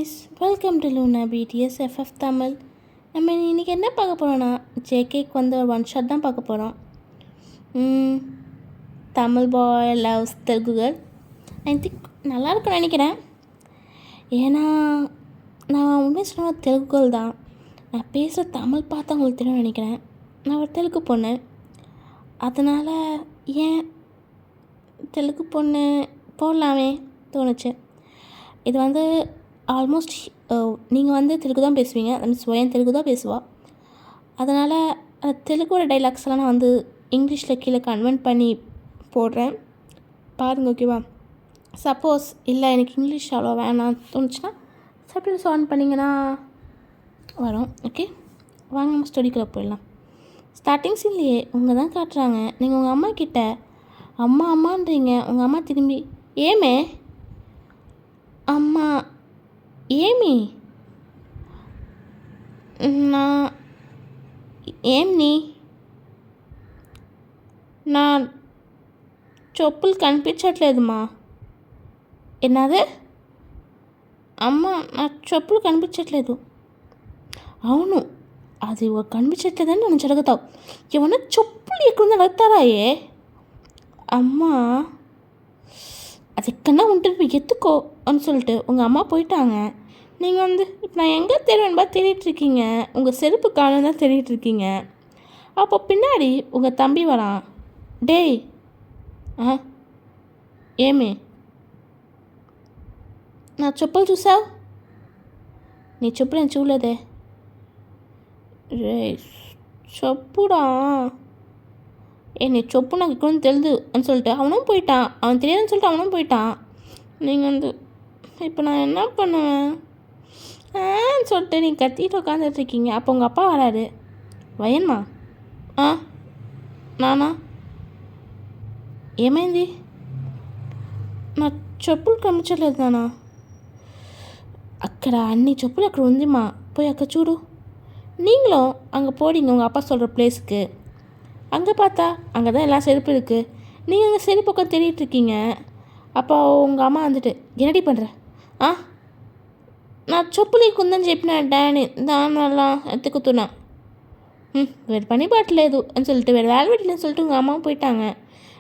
குட்டீஸ், welcome to Luna BTS FF Tamil. நம்ம இன்றைக்கி என்ன பார்க்க போகிறோன்னா, ஜேகேக்கு வந்து ஒரு ஒன் ஷாட் தான் பார்க்க போகிறோம். Tamil boy loves Telugu girl. I think நல்லாயிருக்குன்னு நினைக்கிறேன். ஏன்னா நான் உண்மையை சொன்ன தெலுங்கு கேர்ள் தான். நான் பேசுகிற தமிழ் பார்த்தா உங்களுக்கு தெரியும் நினைக்கிறேன். நான் ஒரு தெலுங்கு பொண்ணு, அதனால் ஏன் தெலுங்கு பொண்ணு போடலாமே தோணுச்சு. இது வந்து ஆல்மோஸ்ட் நீங்கள் வந்து தெலுங்கு தான் பேசுவீங்க, அந்த ஸ்வயம் தெலுங்கு தான் பேசுவாள். அதனால் தெலுங்கோட டைலாக்ஸ்லாம் நான் வந்து இங்கிலீஷில் கீழே கன்வெர்ட் பண்ணி போடுறேன், பாருங்கள். ஓகேவா? சப்போஸ் இல்லை எனக்கு இங்கிலீஷ் அவ்வளோ வேணாம் தோணுச்சுன்னா சப்டைட்டில்ஸ் ஆன் பண்ணிங்கன்னா வரும். ஓகே, வாங்க நம்ம ஸ்டடிக்குள்ளே போயிடலாம். ஸ்டார்டிங் சீன்லேயே உங்கள் தான் காட்டுறாங்க. நீங்கள் உங்கள் அம்மா கிட்ட அம்மா அம்மான்றீங்க. உங்கள் அம்மா திரும்பி ஏமே அம்மா ఏమి నా ఏమి నా చెప్పులు కనిపించట్లేదమ్మా. என்னது అమ్మ నా చెప్పులు కనిపించట్లేదు. అవును, అది కనిపించట్లేదని నన్ను జరుగుతావు. ఏమన్నా చెప్పులు ఎక్కడుందో అడుగుతారాయే. అమ్మా அது எக்கன்னா ఉంటుంది எத்துக்கோ அப்படின்னு சொல்லிட்டு உங்கள் அம்மா போயிட்டாங்க. நீங்கள் வந்து இப்போ நான் எங்கே தேடுவேன்பா தேடிட்டுருக்கீங்க. உங்கள் செருப்பு காலம் தான் தேடிட்டுருக்கீங்க. அப்போ பின்னாடி உங்கள் தம்பி வரான். டேய் ఏమి నా చెప్పులు చూసావు? నీ చెప్పులు నేను చూడలేదే. రే చెప్పుడా? నీ சொப்பு నాకు ఇక్కడ தெரியுது అని சொல்லிட்டு அவனும் போயிட்டான். அவன் தெரியாதுன்னு சொல்லிட்டு அவனும் போயிட்டான். நீங்கள் வந்து இப்போ நான் என்ன பண்ணுவேன் சொல்லிட்டு நீங்கள் கத்திட்டு உட்காந்துட்ருக்கீங்க. அப்போ உங்கள் அப்பா வராரு. వయన్మా నానా ఏమైంది? నా చెప్పులు కనిపించట్లేదు నానా. అక్కడ అన్ని చెప్పులు అక్కడ ఉందిమ్మా, పోయి అక్కడ చూడు. நீங்களும் அங்கே போடிங்க உங்கள் அப்பா சொல்கிற பிளேஸுக்கு. அங்கே பார்த்தா அங்கே தான் எல்லா செருப்பு இருக்குது. நீங்கள் அங்கே செருப்பு பக்கம் தேடிட்டுருக்கீங்க. அப்போ உங்கள் అమ్మ வந்துட்டு என்னடி பண்ணுற? నా చెప్పులు కుందని చెప్పిన డాడీ దానివల్ల ఎత్తుకుతున్నా. வேறு பணி பாட்டలేదు అని சொல்லிட்டு வேறு வேலை வீட்டில்னு சொல்லிட்டு உங்கள் அம்மாவும் போயிட்டாங்க.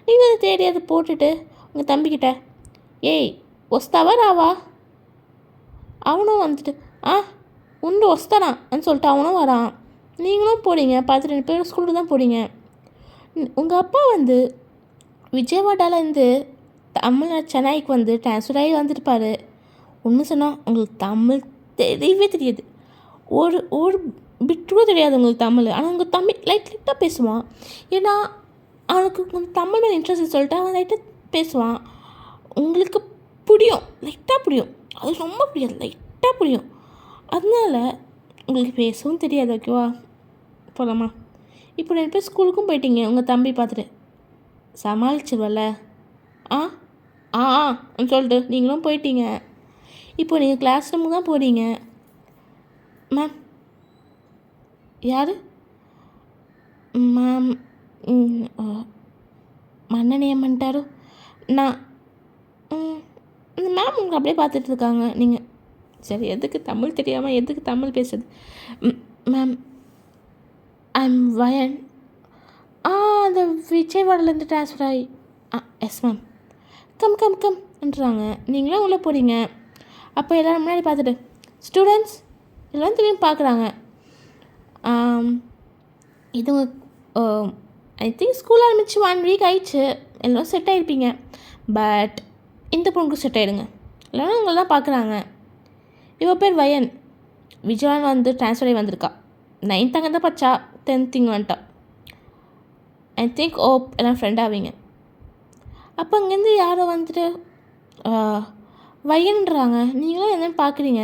நீங்கள் அதை தேடி அதை போட்டுட்டு உங்கள் தம்பிக்கிட்ட ஏய் వస్తావా రావా? அவனும் வந்துட்டு உண்டு వస్తానా అని சொல்லிட்டு அவனும் வரான். நீங்களும் போடிங்க. 12 பேர் ஸ்கூலுக்கு தான் போடிங்க. உங்கள் அப்பா வந்து விஜயவாடாலேருந்து தமிழ்நாடு சென்னைக்கு வந்து ட்ரான்ஸ்ஃபர் ஆகி வந்துருப்பார். ஒன்று சொன்னால் உங்களுக்கு தமிழ் தெரியவே தெரியாது. ஒரு ஒரு பிட் கூட தெரியாது உங்களுக்கு தமிழ். ஆனால் உங்கள் தம்பி லைட்டாக பேசுவான். ஏன்னா அவனுக்கு கொஞ்சம் தமிழ் மேலே இன்ட்ரெஸ்ட் சொல்லிட்டு அவன் லைட்டாக பேசுவான். உங்களுக்கு புரியும், லைட்டாக புரியும். அது ரொம்ப புரியாது, லைட்டாக புரியும். அதனால உங்களுக்கு பேசவும் தெரியாது. ஓகேவா? போகலாமா? இப்போ 2 பேர் ஸ்கூலுக்கும் போயிட்டீங்க. உங்கள் தம்பி பார்த்துட்டு சமாளிச்சிருவல்ல சொல்லிட்டு நீங்களும் போயிட்டீங்க. இப்போ நீங்கள் கிளாஸ் ரூமுக்கு தான் போகிறீங்க. மேம் யார்? மேம் மன்னன் ஏமாட்டாரோ நான் இந்த மேம் உங்களுக்கு அப்படியே பார்த்துட்ருக்காங்க. நீங்கள் சரி எதுக்கு தமிழ் தெரியாமல் எதுக்கு தமிழ் பேசுறது? மேம் ஐம் வயன். அந்த விஜயவாடாலேருந்து ட்ரான்ஸ்ஃபர் ஆகி எஸ் மேம். கம்ன்றாங்க. நீங்களும் உள்ளே போகிறீங்க. அப்போ எல்லோரும் முன்னாடி பார்த்துட்டு ஸ்டூடெண்ட்ஸ் எல்லோரும் திரும்பி பார்க்குறாங்க. இது ஐ திங்க் ஸ்கூல் ஆரம்பித்து 1 வீக் ஆயிடுச்சு. எல்லோரும் செட் ஆகிருப்பீங்க. பட் இந்த பொண்ணுக்கு செட் ஆகிடுங்க. எல்லோரும் உங்களை தான் பார்க்குறாங்க. இவ பேர் வயன். விஜயவான் வந்து ட்ரான்ஸ்ஃபர் ஆகி வந்திருக்கா. 9th அங்கே தான் பச்சா, 10th இங்கே வந்துட்டா. ஐ திங்க் எல்லாம் ஃப்ரெண்ட் ஆவீங்க. அப்போ அங்கேருந்து யாரோ வந்துட்டு வயன்றாங்க. நீங்களும் என்னென்னு பார்க்குறீங்க.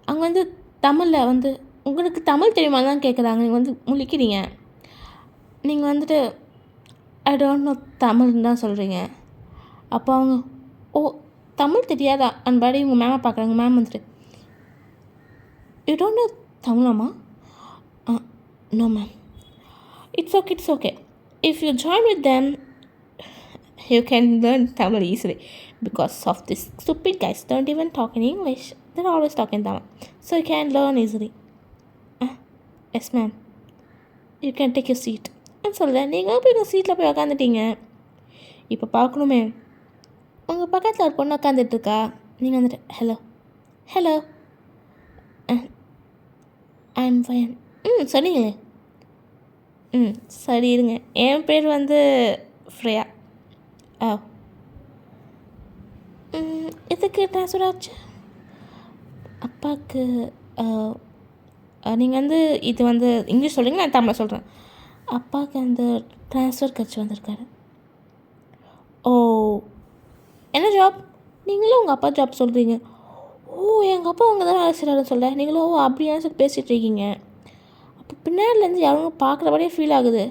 அங்கே வந்து தமிழில் வந்து உங்களுக்கு தமிழ் தெரியுமா தான் கேட்குறாங்க. நீங்கள் வந்து முழிக்கிறீங்க. நீங்கள் வந்துட்டு ஐ டோன்ட் நோ தமிழ்னு தான் சொல்கிறீங்க. அப்போ அவங்க தமிழ் தெரியாதா அன்பாடி உங்கள் மேமை பார்க்குறாங்க. மேம் வந்துட்டு யூ டோன்ட் நோ தமிழாம்மா? No ma'am. It's okay. If you join with them, you can learn Tamil easily because of this stupid guys don't even talk in English. They're always talking Tamil. So you can learn easily. Yes, ma'am. You can take your seat. நான் சொல்கிறேன், நீங்கள் போய் உங்கள் சீட்டில் போய் உக்காந்துட்டீங்க. இப்போ பார்க்கணுமே, உங்கள் பக்கத்தில் ஒரு பொண்ணு உட்காந்துட்ருக்கா. நீங்கள் வந்துட்டு ஹலோ ஹலோ ஐம் ஃபைன். சொன்னீங்களே. சரி இருங்க. என் பேர் வந்து ஃப்ரேயா. எதுக்கு ட்ரான்ஸ்ஃபர் ஆச்சு? அப்பாவுக்கு நீங்கள் வந்து இது வந்து இங்கிலீஷ் சொல்கிறீங்க, நான் தமிழ் சொல்கிறேன். அப்பாவுக்கு அந்த ட்ரான்ஸ்ஃபர் கட்சி வந்திருக்காரு. ஓ, என்ன ஜாப்? நீங்களும் உங்கள் அப்பா ஜாப் சொல்கிறீங்க. ஓ, எங்கள் அப்பா அவங்க தான் வேலை செய்கிறாருன்னு சொல்ல நீங்களும் அப்படியான்னு சொல்லி பேசிகிட்டு இருக்கீங்க. அப்போ பின்னாடிலேருந்து யாரும் பார்க்குறபடியே ஃபீல் ஆகுது.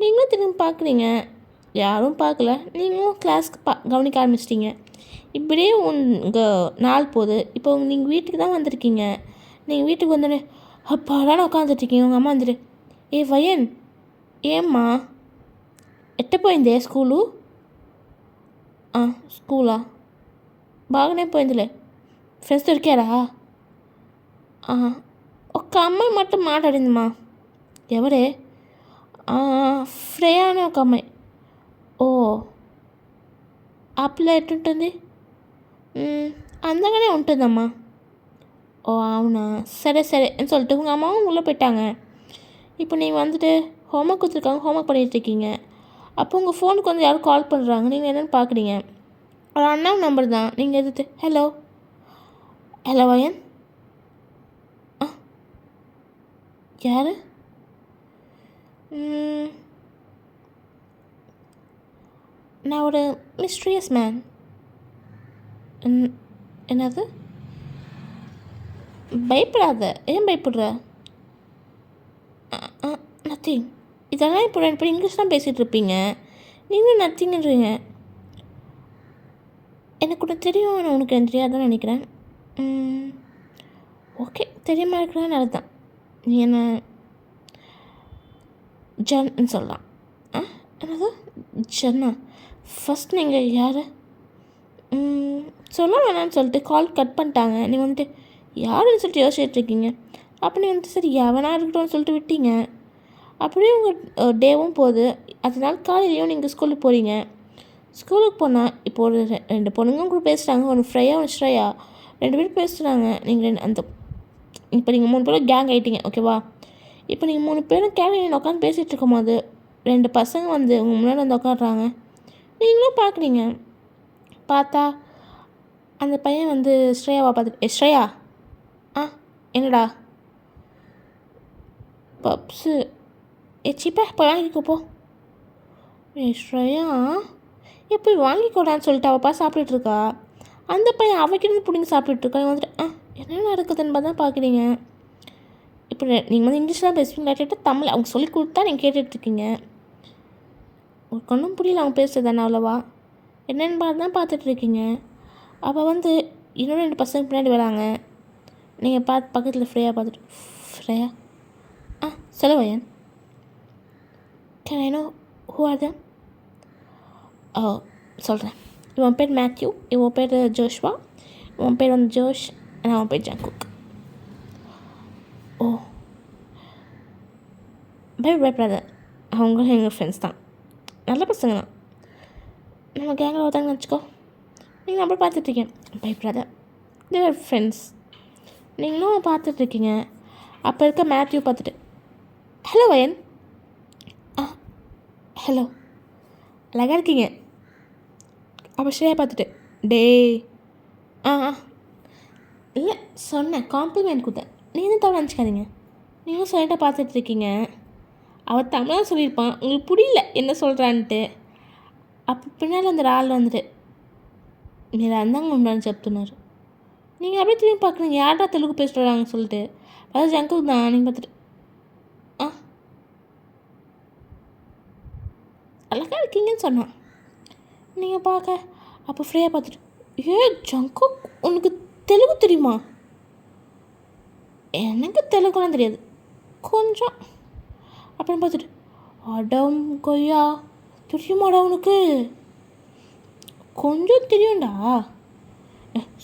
நீங்களும் திரும்பி பார்க்குறீங்க, யாரும் பார்க்கல. நீங்களும் கிளாஸ்க்கு கவனிக்க ஆரம்பிச்சிட்டிங்க. இப்படியே உங்கள் நாள் போகுது. இப்போ நீங்கள் வீட்டுக்கு தான் வந்திருக்கீங்க. நீங்கள் வீட்டுக்கு வந்தோடனே அப்பாடான உட்காந்துட்ருக்கீங்க. உங்கள் அம்மா வந்துட்டு ஏ வயன் ஏம்மா ఎట్టపోయిందే స్కూలు? స్కూలా బాగానే పోయిందిలే. ఫ్రెండ్స్ దొరికారా? ఒక్క అమ్మాయి మట్టు మాట్లాడిందమ్మా. ఎవరే? ఫ్రేయా అనే ఒక అమ్మాయి. ఓ, ఆ పిల్ల ఎట్టుంటుంది? అందంగానే ఉంటుందమ్మా. ஓ అవునా, சரி சரி అని சொல்லிட்டு உங்கள் அம்மாவும் உள்ளே போயிட்டாங்க. இப்போ நீங்கள் வந்துட்டு ஹோம்ஒர்க் கொடுத்துருக்காங்க, ஹோம்ஒர்க் பண்ணிகிட்ருக்கீங்க. அப்போ உங்கள் ஃபோனுக்கு வந்து யாரும் கால் பண்ணுறாங்க. நீங்கள் என்னென்னு பார்க்குறீங்க. ஒரு அண்ணா நம்பர் தான். நீங்கள் எதிர்த்து ஹலோ ஹலோ வயன். யார்? நான் ஒரு மிஸ்ட்ரியஸ் மேன். என்னது? பயப்படாத. ஏன் பயப்படுற? நத்திங். இதெல்லாம் இப்போ இங்கிலீஷ் தான் பேசிகிட்டு இருப்பீங்க. நீங்களும் நத்திங்கன்றீங்க. எனக்கு கூட தெரியும், ஆனால் உனக்கு எனக்கு தெரியாதான் நினைக்கிறேன். ஓகே, தெரியாமல் இருக்கிறேன் நல்லது தான். நீ என்ன ஜன்னு சொல்லலாம். என்னது ஜன்னா? ஃபஸ்ட் நீங்கள் யார் சொல்ல வேணான்னு சொல்லிட்டு கால் கட் பண்ணிட்டாங்க. நீங்கள் வந்துட்டு யாருன்னு சொல்லிட்டு யோசிச்சுட்ருக்கீங்க. அப்போ நீங்கள் வந்துட்டு சரி எவனா இருக்கட்டும்னு சொல்லிட்டு விட்டீங்க. அப்படியே உங்கள் டேவும் போகுது. அதனால் காலையிலையும் நீங்கள் ஸ்கூலுக்கு போகிறீங்க. ஸ்கூலுக்கு போனால் இப்போ ஒரு 2 பொண்ணுங்க கூட பேசுகிறாங்க. ஒன்று ஃப்ரையா, ஒன்று ஸ்ரேயா. 2 பேரும் பேசுகிறாங்க. நீங்கள் இப்போ நீங்கள் 3 பேரும் கேங் ஆகிட்டீங்க, ஓகேவா? இப்போ நீங்கள் 3 பேரும் கேங் உட்காந்து பேசிகிட்டு இருக்கும் போது 2 பசங்க வந்து உங்கள் முன்னாடி வந்து உட்காடுறாங்க. நீங்களும் பார்க்குறீங்க. பார்த்தா அந்த பையன் வந்து ஸ்ரேயாவை பார்த்துட்டு ஸ்ரேயா என்னடா பப்ஸு சிப்பா போய் வாங்கிக்கோ போ. ஸ்ரேயா போய் வாங்கிக்கோடான்னு சொல்லிட்டு அவள் சாப்பிட்டுட்ருக்கா. அந்த பையன் அவக்கிருந்து பிடிங்கி சாப்பிட்டுட்ருக்கா. வந்துட்டு என்ன நடக்குதுன்னு பார்த்தா பார்க்குறீங்க. இப்போ நீங்கள் வந்து இங்கிலீஷ் தான் பேசுவீங்க, கேட்டால் தமிழ் அவங்க சொல்லி கொடுத்தா நீங்கள் கேட்டுட்ருக்கீங்க. உங்களுக்கு ஒன்றும் புரியல அவங்க பேசுறது தானே அவ்வளோவா. என்னென்னு பார்த்து தான் பார்த்துட்ருக்கீங்க. அவள் வந்து இன்னும் 2 பசங்க பின்னாடி வராங்க. நீங்கள் பக்கத்தில் ஃப்ரேயா பார்த்துட்டு ஃப்ரேயா சொல்ல வயன். Can I know who are them? சொல்கிறேன். இவன் பேர் மேத்யூ, இவன் பேர் ஜோஷ்வா, இவன் பேர் வந்து ஜோஷ், அவன் பேர் ஜங்குக். ஓ, பயப்படாத. அவங்களும் எங்கள் ஃப்ரெண்ட்ஸ் தான், நல்ல பசங்க தான். நம்ம கேங்கில் ஒருத்தாங்கன்னு வச்சுக்கோ. நீங்கள் அப்படி பார்த்துட்ருக்கீங்க. பயப்படாத, தேர் ஃப்ரெண்ட்ஸ். நீங்களும் பார்த்துட்ருக்கீங்க. அப்போ இருக்க மேத்யூ பார்த்துட்டு ஹலோ வயன். ஹலோ, அழகாக இருக்கீங்க. அப்போ ஸ்ரேயா பார்த்துட்டு டே இல்லை சொன்னேன், காம்ப்ளிமெண்ட் கொடுத்தேன். நீங்கள் தவிர நினச்சிக்காதீங்க. நீங்களும் சொல்லிட்டா பார்த்துட்ருக்கீங்க. அவள் தமிழாக சொல்லியிருப்பான், உங்களுக்கு புரியல என்ன சொல்கிறான்ட்டு. அப்போ பின்னால் அந்த ஆள் வந்துட்டு మీరు అందంగా ఉండని చెప్తున్నారు. நீங்கள் அப்படியே திரும்பி பார்க்குறீங்க, யார்டா தெலுங்கு பேசுகிறாங்கன்னு சொல்லிட்டு. அதாவது ஜங்குக் தான். நீங்கள் பார்த்துட்டு அழகாக இருக்கீங்கன்னு சொன்னான். நீங்கள் பார்க்க அப்போ ஃப்ரீயாக பார்த்துட்டு ஜங்குக் உனக்கு தெலுங்கு தெரியுமா? எனக்கு தெலுங்குலாம் தெரியாது, கொஞ்சம் அப்படின்னு பார்த்துட்டு அடம் கொய்யா தெரியுமாடா உனக்கு? கொஞ்சம் தெரியும்டா.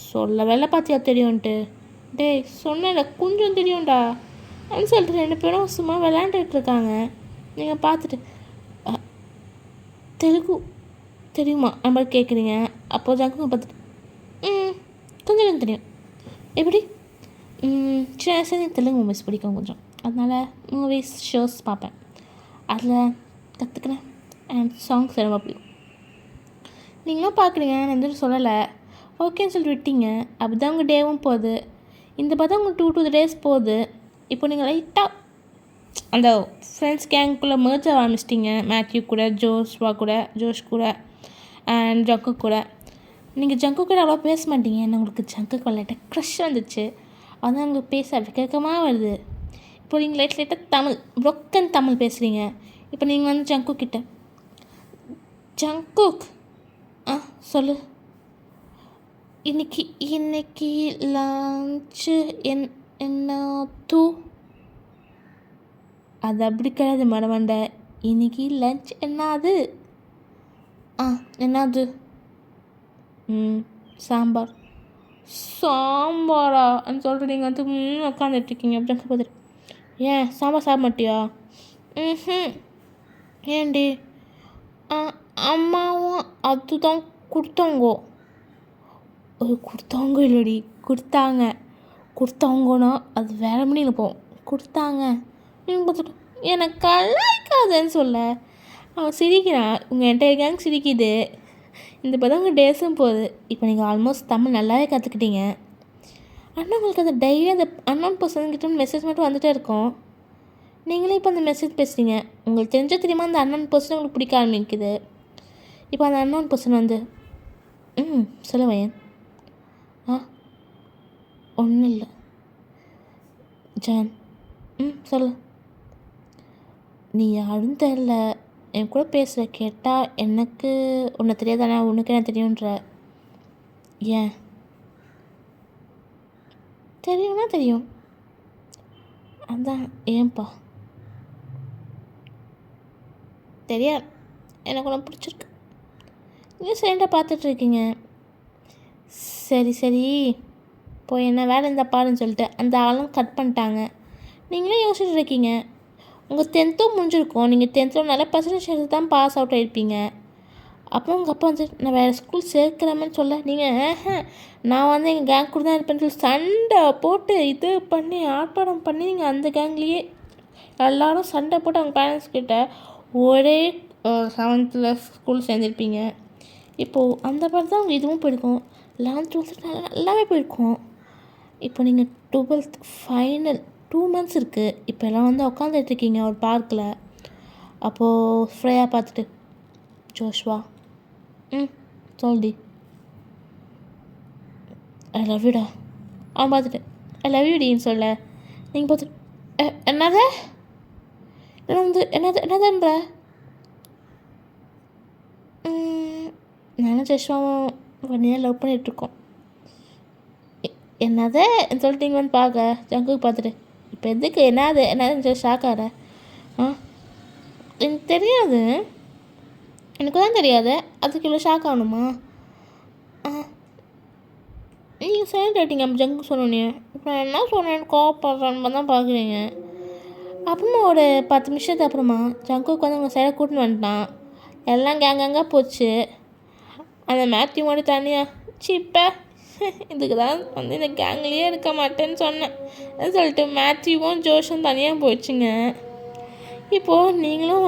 சொல்ல வேலை பார்த்தியா தெரியும்ன்ட்டு. டேய் சொன்னல கொஞ்சம் தெரியும்டா அப்படின்னு சொல்லிட்டு 2 பேரும் சும்மா விளையாண்டுட்டு இருக்காங்க. நீங்கள் பார்த்துட்டு தெலுங்கு தெரியுமா நம்ம கேட்குறீங்க. அப்போது ஜங்குங்க பார்த்துட்டு கொஞ்சம் கொஞ்சம் தெரியும். எப்படி சின்ன வயசுலேயே தெலுங்கு மூவிஸ் பிடிக்கும் கொஞ்சம், அதனால் மூவிஸ் ஷோஸ் பார்ப்பேன், அதில் கற்றுக்கிறேன். அண்ட் சாங்ஸ் ரொம்ப பிடிக்கும். நீங்களும் பார்க்குறீங்க, நான் எதுவும் சொல்லலை, ஓகேன்னு சொல்லிட்டு விட்டீங்க. அப்படி தான் உங்கள் டேவும் போகுது. இந்த பார்த்தா உங்களுக்கு 2 days போகுது. இப்போ நீங்கள் லைட்டாக அந்த ஃப்ரெண்ட்ஸ் கேங்குக்குள்ளே merge ஆக ஆரம்பிச்சிட்டிங்க. மேத்யூ கூட, ஜோஷ் கூட அண்ட் ஜங்கு கூட. நீங்கள் ஜங்கு கூட அவ்வளோ பேச மாட்டீங்க. ஏன்னா உங்களுக்கு ஜங்குக்கு லைட்டாக க்ரஷ் வந்துச்சு, அதான் உங்களுக்கு பேச விக்கமாக வருது. இப்போ நீங்கள் லைட்டாக ப்ரோக்கன் தமிழ் பேசுகிறீங்க. இப்போ நீங்கள் வந்து ஜங்கு கிட்ட ஜங்குக் சொல்லு, இன்னைக்கு லஞ்சு என்ன தூ. அது அப்படி கிடையாது மரமண்டை. இன்னைக்கு லஞ்ச் என்னது? என்னது? சாம்பாரா அப்படின்னு சொல்லிட்டு நீங்கள் வந்து உட்காந்துட்ருக்கீங்க. அப்படின்னு பார்த்துட்டு ஏன் சாம்பார் சாப்பிட மாட்டியா? ஏண்டி? அம்மாவும் அதுதான் கொடுத்தாங்கோ. கொடுத்தாங்க இல்லடி, கொடுத்தாங்கன்னா அது வேற மணி இருப்போம். கொடுத்தாங்க நீங்கள் பார்த்துட்டு எனக்கு கலாய்க்காதுன்னு சொல்ல அவன் சிரிக்கிறான். உங்கள் என்டையர் கேங் சிரிக்குது. இந்த பதம் உங்கள் டேஸும் போகுது. இப்போ நீங்கள் ஆல்மோஸ்ட் தமிழ் நல்லாவே கற்றுக்கிட்டீங்க. ஆனால் உங்களுக்கு அந்த டெய்லி அந்த அன்னோன் பர்சன்கிட்ட மெசேஜ் மட்டும் வந்துகிட்டே இருக்கும். நீங்களே இப்போ அந்த மெசேஜ் பேசுகிறீங்க. உங்களுக்கு தெரியுமா அந்த அன்னோன் பர்சன் உங்களுக்கு பிடிக்க ஆரம்பிக்குது. இப்போ அந்த அன்னோன் பர்சன் வந்து சொல்லுவேன். ஒன்றும் இல்லை ஜான். சொல்லு. நீ யாரும் தெரில, என் கூட பேசுகிற கேட்டால் எனக்கு உன்னை தெரியாதானே, உனக்கு என்ன தெரியுன்ற. ஏன் தெரியும்னா தெரியும், அதான் ஏன்பா தெரியாது. எனக்கு ஒன்று பிடிச்சிருக்கு. நீங்கள் சைலண்டாக பார்த்துட்ருக்கீங்க. சரி போய் என்ன வேலை இருந்தால் பாருன்னு சொல்லிட்டு அந்த ஆளும் கட் பண்ணிட்டாங்க. நீங்களே யோசிச்சுட்டு இருக்கீங்க. உங்கள் 10th முடிஞ்சிருக்கும். நீங்கள் 10th நல்ல பர்சன்டேஜ் எடுத்து தான் பாஸ் அவுட் ஆகிருப்பீங்க. அப்போ உங்கள் அப்பா வந்து நான் வேறு ஸ்கூல் சேர்க்குறேன்னு சொல்ல, நீங்கள் நான் வந்து எங்கள் கேங் கூட தான் இருப்பேன்னு சொல்லி சண்டை போட்டு இது பண்ணி ஆர்ப்பாட்டம் பண்ணி நீங்கள் அந்த கேங்லேயே எல்லோரும் சண்டை போட்டு அவங்க பேரண்ட்ஸ் கிட்ட ஒரே 7th ஸ்கூல் சேர்ந்துருப்பீங்க. இப்போது அந்த மாதிரி தான் அவங்க இதுவும் போயிருக்கும். 11th 12th நல்லாவே போயிருக்கும். இப்போ நீங்கள் 12th ஃபைனல் 2 months இருக்குது. இப்போ எல்லாம் வந்து உட்காந்துட்ருக்கீங்க ஒரு பார்க்கில். அப்போது ஃப்ரேயா பார்த்துட்டு ஜோஷ்வா சொல்டி ஐ லவ் யூடா. அவன் பார்த்துட்டு ஐ லவ் யூடின்னு சொல்ல, நீங்கள் பார்த்துட்டு என்னது என்னதுன்ற. நானும் ஜோஷ்வாவும் 1 year லவ் பண்ணிகிட்ருக்கோம். என்னது சொல்லிட்டு நீங்கள் வந்து பார்க்க ஜங்குக்கு பார்த்துட்டு இப்போ எதுக்கு என்னதுன்னு சொல்லி ஷாக்கார. எனக்கு தெரியாது, எனக்கு தான் தெரியாது, அதுக்கு இவ்வளோ ஷாக் ஆகணுமா? நீங்கள் சைலண்ட் ஆகிட்டீங்க. அப்போ ஜங்கு சொன்னோன்னே இப்போ என்ன சொன்னேன்னு கோவப்படுறேன்னு தான் பார்க்குறீங்க. அப்புறமா ஒரு 10 நிமிஷத்துக்கு அப்புறமா ஜங்குக்கு வந்து உங்கள் சைடை கூட்டின்னு வந்துட்டான். எல்லாம் கேங்காக போச்சு. அந்த மேத்யூ மட்டும் தனியாக சிப்ப இதுக்கு தான் வந்து இந்த கேங்லேயே இருக்க மாட்டேன்னு சொன்னேன் சொல்லிட்டு மேத்யூவும் ஜோஷும் தனியாக போயிடுச்சுங்க. இப்போது நீங்களும்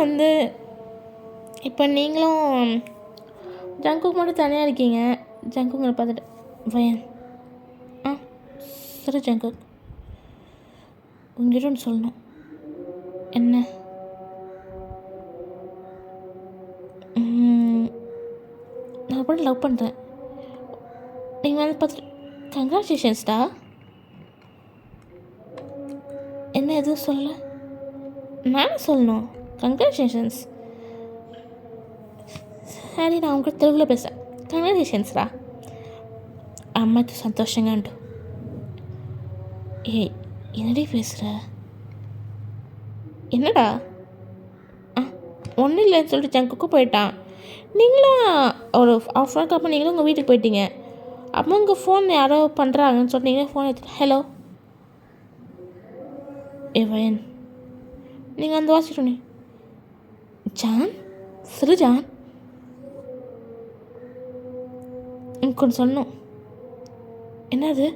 ஜங்குக்கு மட்டும் தனியாக இருக்கீங்க. ஜங்குங்களை பார்த்துட்டு வயன் சரி ஜங்கு உங்ககிட்ட ஒன்று சொல்லணும். என்ன? நான் அப்படி லவ் பண்ணுறேன். நீங்கள் வந்து பார்த்துட்டு கங்க்ராச்சுலேஷன்ஸ்டா. என்ன எதுவும் சொல்லலை? நானும் சொல்லணும் கங்க்ராச்சுலேஷன்ஸ். சரி நான் உங்கள்கிட்ட தெலுங்குல பேசுகிறேன். கங்க்ராச்சுலேஷன்ஸ்டா. அம்மாக்கு சந்தோஷங்க అంటూ. ஏய் என்னடி பேசுகிற? என்னடா? ஒன்றும் இல்லைன்னு சொல்லிட்டு ஜங்குக்கு போயிட்டான். நீங்களும் ஒரு ஆஃப் அன் அப்புறம் நீங்களும் உங்கள் வீட்டுக்கு போயிட்டீங்க. அப்போ உங்கள் ஃபோன் யாரோ பண்ணுறாங்கன்னு சொன்னீங்க. ஃபோன் எடுத்துட்டு ஹலோ ஏவன் நீங்கள் அந்த வாசிட்டோன்னே ஜான் சிறு ஜான் எனக்கு கொஞ்சம் சொல்லணும். என்னது?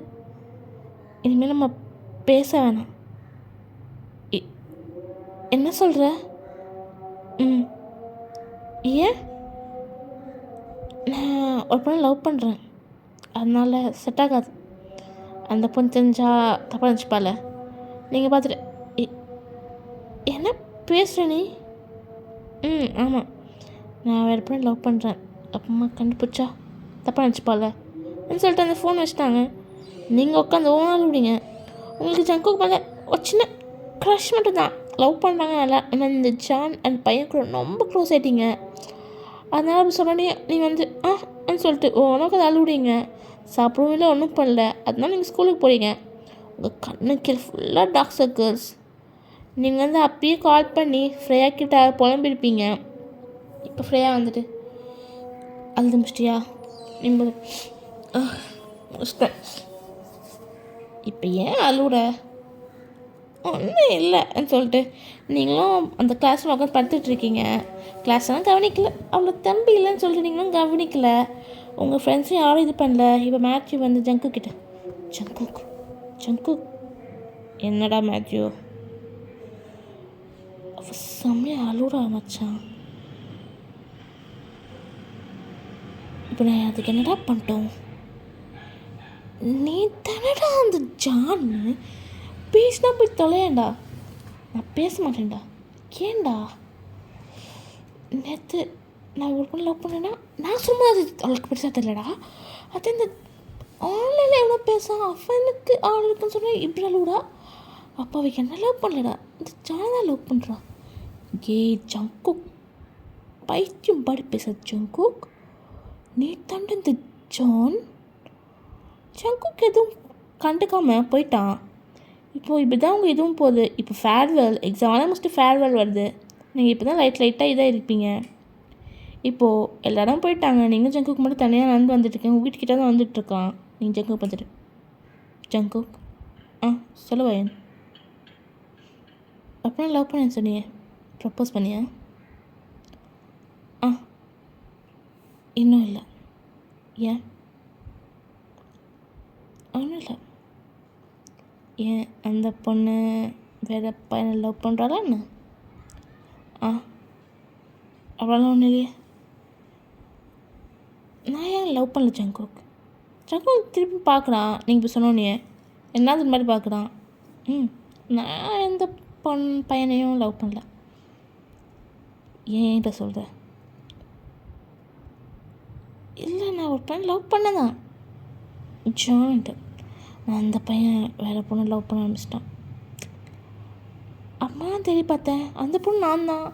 இனிமேல் நம்ம பேச வேணாம். என்ன சொல்கிற? ம் ஏன்? நான் ஒரு பொண்ணை லவ் பண்ணுறேன், அதனால் செட் ஆகாது. அந்த பொண்ணு தெரிஞ்சால் தப்பாக நினச்சிப்பால. நீங்கள் பார்த்துட்டு என்ன பேசுகிற நீ? ஆமாம், நான் வேறு பொண்ணை லவ் பண்ணுறேன். அப்பமா கண்டுபிடிச்சா தப்பாக நினச்சிப்பால அப்படின்னு சொல்லிட்டு அந்த ஃபோன் வச்சுட்டாங்க. நீங்கள் உட்காந்து ஓனாலும் விடுங்க. உங்களுக்கு ஜங்குக்கு மேலே ஒரு சின்ன க்ரஷ் மட்டும் தான். லவ் பண்ணுறாங்க நல்லா. ஆனால் இந்த ஜான் அந்த பையன் கூட ரொம்ப க்ளோஸ் ஆகிட்டீங்க. அதனால் அப்படி சொன்னோடனே நீங்கள் வந்து அப்படின்னு சொல்லிட்டு உனக்கு அதை அழுவிடுங்க. சாப்பிடவும் இல்லை, ஒன்றும் பண்ணல. அதனால நீங்கள் ஸ்கூலுக்கு போகிறீங்க. உங்கள் கண்ணு கீழே ஃபுல்லாக டார்க் சர்க்கிள்ஸ். நீங்கள் வந்து அப்பயே கால் பண்ணி ஃப்ரேயா கிட்ட புலம்பிருப்பீங்க. இப்போ ஃப்ரேயா வந்துட்டு அழுது முடிச்சிட்டியா? நீங்கள் முடிச்சிட்டேன். இப்போ ஏன் அழுவுற? ஒன்றும் இல்லைன்னு சொல்லிட்டு நீங்களும் அந்த கிளாஸில் உட்காந்து படுத்துட்ருக்கீங்க. கிளாஸ்லாம் கவனிக்கல, அவ்வளோ தம்பி இல்லைன்னு சொல்லிட்டு நீங்களும் கவனிக்கல. உங்கள் ஃப்ரெண்ட்ஸும் யாரும் இது பண்ணல. இப்போ மேத்யூ வந்து ஜங்கு கிட்ட ஜங்கு என்னடா மேத்யூ? செம்மையாக அழுவுறா மச்சான். இப்போ நான் அதுக்கு என்னடா பண்ணிட்டோம்? நீ தானடா அந்த ஜான்னு பேசினா போய் தொலையேண்டா. நான் பேச மாட்டேன்டா. ஏன்டா? நேற்று நான் ஒரு பொண்ணு லவ் பண்ணேன்னா நான் சும்மா அது அவளுக்கு பெருசாக தெரியலடா. அது இந்த ஆன்லைனில் எவ்வளோ பேசும் அவனுக்கு ஆள் இருக்குன்னு சொன்னால் இப்படி அழுவுடா. அப்போ அவளுக்கு என்ன லவ் பண்ணலடா, இந்த ஜான் தான் லவ் பண்ணுறா. ஜங்குக் பைத்தியம் பாடி பேச ஜங்குக். நீ தாண்ட இந்த ஜங்குக் எதுவும் கண்டுக்காமல் போயிட்டான். இப்படி தான் உங்கள் இதுவும் போகுது. இப்போ ஃபேர்வெல் எக்ஸாம் முடிச்சுட்டு ஃபேர்வெல் வருது. நீங்கள் இப்போ தான் லைட்டாக இதாக இருப்பீங்க. இப்போது எல்லாரும் போயிட்டாங்க. நீங்கள் ஜங்குக்கு மட்டும் தனியாக நடந்து வந்துட்டுருக்கேன். உங்கள் வீட்டுக்கிட்ட தான் வந்துட்டுருக்கான். நீங்கள் ஜங்குக்கு பார்த்துட்டு ஜங்குக் சொல்லுவேன். அப்புறம் லவ் பண்ணேன்னு சொன்னியே, ப்ரப்போஸ் பண்ணியா? இன்னும் இல்லை. ஏன்? ஒன்றும் இல்லை. ஏன் அந்த பொண்ணு வேறு பையனை லவ் பண்ணுறாளா என்ன? அவ்வளோலாம் ஒன்றும் இல்லையே. நான் ஏன் லவ் பண்ணல ஜங்குக் திருப்பி பார்க்குறான். நீங்கள் இப்போ சொன்னோன்னே என்னது இந்த மாதிரி பார்க்குறான். நான் எந்த பையனையும் லவ் பண்ணல. ஏன்கிட்ட சொல்கிற? இல்லை, நான் ஒரு பையன் லவ் பண்ணதான் ஜான்ட்டு. அந்த பையன் வேறு பொண்ணு லவ் பண்ண ஆரம்பிச்சிட்டான். அம்மா தேடி பார்த்தேன், அந்த பொண்ணு நான் தான்.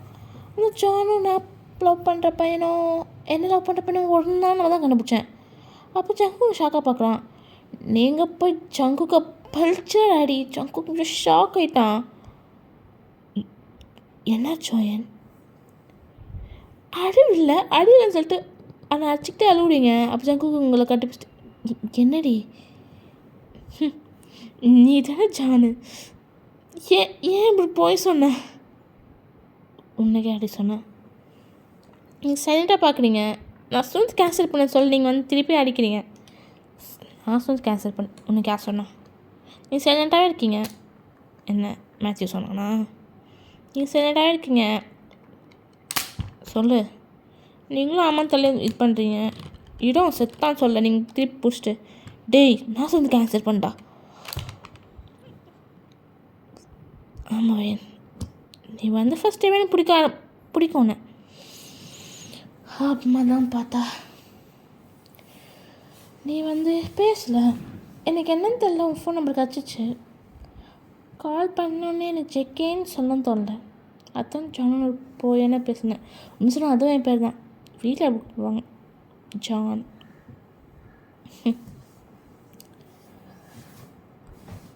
அந்த ஜானும் நான் லவ் பண்ணுற பையனும் என்ன லவ் பண்ணுற பையனும் ஒன்று தான் நான் தான் கண்டுபிடிச்சேன். அப்போ ஜங்கு ஷாக்காக பார்க்குறான். நீங்கள் போய் ஜங்குக்கு பல்ச்சர் ஆடி ஜங்கு கொஞ்சம் ஷாக் ஆகிட்டான். என்ன ஜோயன்? அழுவில்லை அழுவில்லைன்னு சொல்லிட்டு ஆனால் அடிச்சுக்கிட்டே அழுவிடுங்க. அப்போ ஜங்குக்கு உங்களை கட்டிப்பிடிச்சிட்டு என்னடி நீ தானே ஜானு, ஏன் இப்படி போய் சொன்ன? உன்னைக்கே அப்படி சொன்னேன். நீங்கள் சைலண்ட்டாக பார்க்குறீங்க. நான் ஸ்டூடெண்ட்ஸ் கேன்சல் பண்ண சொல்லி நீங்கள் வந்து திருப்பி அடிக்கிறீங்க. நான் ஸ்டூடெண்ட்ஸ் கேன்சல் பண்ண உனக்கு யார் சொன்னா? நீங்கள் சைலண்ட்டாகவே இருக்கீங்க. என்ன மேத்யூ சொன்னானா? நீங்கள் சைலண்ட்டாகவே இருக்கீங்க. சொல்லு. நீங்களும் ஆமாம் தள்ளி இது பண்ணுறீங்க. இடம் செத்தான் சொல்ல நீங்கள் திருப்பி பிடிச்சிட்டு டேய் நான் வந்து கேன்சல் பண்ணடா. ஆமாம் வேன், நீ வந்து ஃபஸ்ட் டைம் எனக்கு பிடிக்கும் உன்னை. அப்புறமா தான் பார்த்தா நீ வந்து பேசலை. எனக்கு என்னன்னு தெரியல, உன் ஃபோன் நம்பர் கிடச்சிச்சு. கால் பண்ணோன்னே எனக்கு செக்கேன்னு சொல்ல தோணல. அதான் ஜான் போய் பேசினேன். ஒன்று சொன்னால் அதுவும் என் பேர் தான். வீட்டில் அப்படி கூப்பிடுவாங்க ஜான்.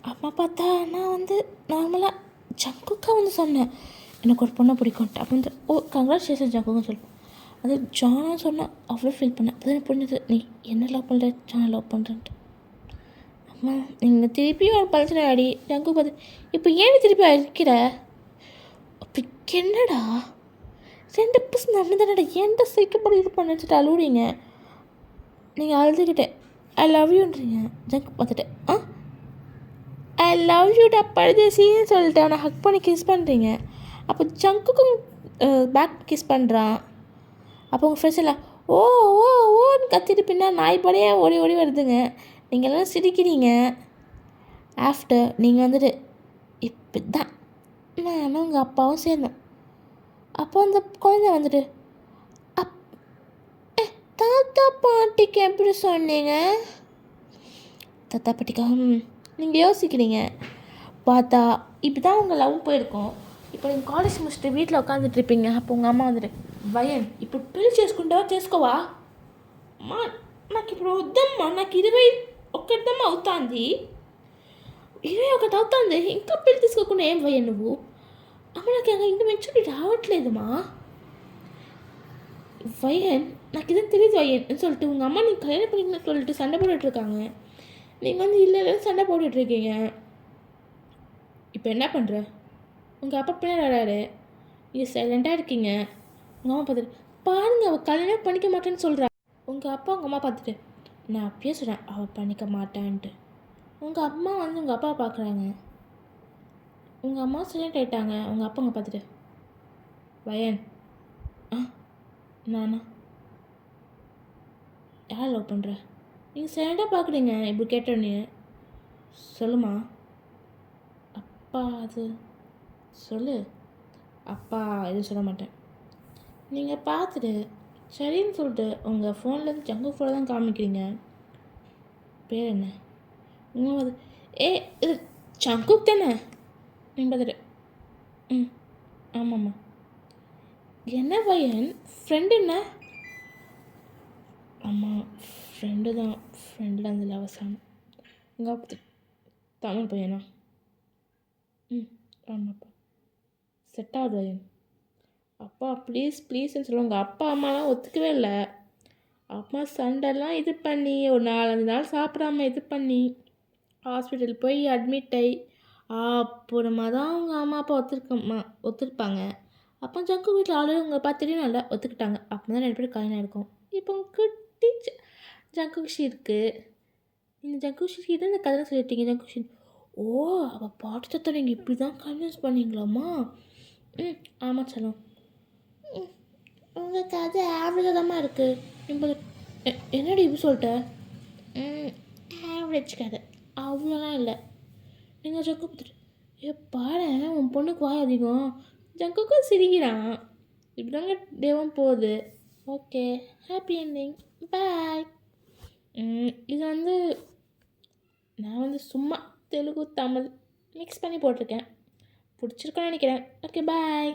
அம்மா பார்த்தா நான் வந்து நார்மலாக ஜங்குக்கா வந்து சொன்னேன் எனக்கு ஒரு பொண்ணை பிடிக்கும்ட்டு. அப்போ வந்து கங்க்ராச்சுலேஷன் ஜங்குன்னு சொல்லுவேன். அது ஜானாக சொன்னால் அவ்வளோ ஃபீல் பண்ணேன். அப்போ தான் புரிஞ்சது நீ என்ன லவ் பண்ணுற, ஜானை லவ் பண்ணுறேன்ட்டு. அம்மா நீங்கள் திருப்பியும் ஒரு பிரச்சனை அடி ஜங்கு பார்த்து இப்போ ஏன் திருப்பி அடிக்கிற? அப்போ என்னடா 2% நடந்தடா ஏன்டா சைக்கப்படி இது பண்ண வச்சுட்டு அழுவுறீங்க? நீங்கள் அழுதுகிட்டே ஐ லவ் யூன்றீங்க. ஜங்கு பார்த்துட்டு ஐ லவ் யூடா பழுதேசின்னு சொல்லிட்டு அவனை ஹக் பண்ணி கிஸ் பண்ணுறீங்க. அப்போ ஜங்குக்கும் பேக் கிஸ் பண்ணுறான். அப்போ உங்கள் ஃப்ரெண்ட்ஸ் எல்லாம் ஓ ஓ ஓன்னு கத்திட்டு பின்னா நாய் படையே ஓடி ஓடி வருதுங்க. நீங்கள் எல்லாம் சிரிக்கிறீங்க. ஆஃப்டர் நீங்கள் வந்துட்டு இப்படி தான் நானும் உங்கள் அப்பாவும் சேர்ந்தோம். அப்போ அந்த குழந்தை வந்துட்டு தாத்தா பாட்டிக்கு எப்படி சொன்னீங்க? தாத்தா பாட்டிக்கா நீங்கள் யோசிக்கிறீங்க. பார்த்தா இப்படி தான் உங்கள் லவ் போயிருக்கோம். இப்போ நீங்கள் காலேஜ் முடிச்சுட்டு வீட்டில் உட்காந்துட்டு இருப்பீங்க. அப்போ உங்கள் అమ్మ வந்துட்டு భయన్ ఇప్పుడు పెళ్లి చేసుకుంటావా చేసుకోవా అమ్మా నాకు ఇప్పుడు వద్దమ్మా నాకు 21 అవుతుంది 21 అవుతుంది ఇంకా పెళ్లి తీసుకోకుండా ఏం భయన్ నువ్వు అమ్మ నాకు ఇంకా మెచ్యూరిటీ రావట్లేదమ్మా வயன் నాకు இதான் தெரியுது வயன் சொல்லிட்டு உங்கள் அம்மா நீங்கள் கல்யாணம் பண்ணிக்கணும்னு சொல்லிட்டு சண்டை போட்டுட்ருக்காங்க. நீங்கள் வந்து இல்லை இல்லை சண்டை போட்டுட்ருக்கீங்க. இப்போ என்ன பண்ணுற? உங்கள் அப்பா பின்னாடி வராரு, நீங்கள் சைலண்ட்டாக இருக்கீங்க. உங்கள் அம்மா பார்த்துட்டு பாருங்கள் அவள் கல்யாணம் பண்ணிக்க மாட்டேன்னு சொல்கிறா. உங்கள் அப்பா உங்கள் அம்மா பார்த்துட்டு நான் அப்பயே சொல்கிறேன் அவள் பண்ணிக்க மாட்டான்ட்டு. உங்கள் அம்மா வந்து உங்கள் அப்பாவை பார்க்குறாங்க. உங்கள் அம்மா சைலண்ட் ஆகிட்டாங்க. உங்கள் அப்பா உங்கள் பார்த்துட்டு வயன் நானா யார் லவ் பண்ணுற? நீங்கள் சைலண்டாக பார்க்குறீங்க. இப்படி கேட்டோன்னே சொல்லுமா அப்பா அது சொல்லு. அப்பா எதுவும் சொல்ல மாட்டேன். நீங்கள் பார்த்துட்டு சரின்னு சொல்லிட்டு உங்கள் ஃபோன்லேருந்து ஜங்கு ஃபோனை தான் காமிக்கிறீங்க. பேர் என்ன? உங்கள் அது இது ஜங்குக் தானே? நீங்கள் பார்த்துட்டு ஆமாம்மா. என்ன பையன் ஃப்ரெண்டு என்ன? ஆமாம் ஃப்ரெண்டு தான். ஃப்ரெண்டில் அந்த அவசானம் உங்கள் அப்பா தமிழ் பையனா? ஆமாப்பா செட் ஆகுது பையன். அப்பா ப்ளீஸ் ப்ளீஸ்ன்னு சொல்லுவாங்க. அப்பா அம்மாலாம் ஒத்துக்கவே இல்லை. அம்மா சண்டைலாம் இது பண்ணி ஒரு 4-5 நாள் சாப்பிடாம இது பண்ணி ஹாஸ்பிட்டல் போய் அட்மிட் ஆகி அப்புறமா தான் அவங்க அம்மா அப்பா ஒத்துருப்பாங்க. அப்போ ஜங்கு வீட்டில் ஆல்ரெடி உங்கள் பார்த்துட்டு நல்லா ஒத்துக்கிட்டாங்க. அப்போ தான் 2 பேரும் கல்யாணம் இருக்கும். இப்போ குட்டி ஜங்குஷி இருக்குது. இந்த ஜங்குஷிக்கிட்ட இந்த கதை சொல்லிட்டீங்க. ஜங்குஷி ஓ அவள் பாட்டு தத்தை நீங்கள் இப்படி தான் கன்வின்ஸ் பண்ணீங்களாம்மா? ஆமாம் சொல்லும். உங்கள் கதை ஆவரேஜாக தான் இருக்குது. என்னடி இப்படி சொல்லிட்ட? ஆவரேஜ் கதை அவ்வளோலாம் இல்லை. நீங்கள் ஜங்கு பார்த்துட்டு பாரு உன் பொண்ணுக்கு வாய் அதிகம். ஜங்குக்கும் சிரிக்கிறான். இப்படி தாங்க டேவும் போகுது. ஓகே ஹாப்பி என்டிங் பாய். இது வந்து நான் வந்து சும்மா தெலுங்கு தமிழ் மிக்ஸ் பண்ணி போட்டிருக்கேன். பிடிச்சிருக்கோன்னு நினைக்கிறேன். Okay bye.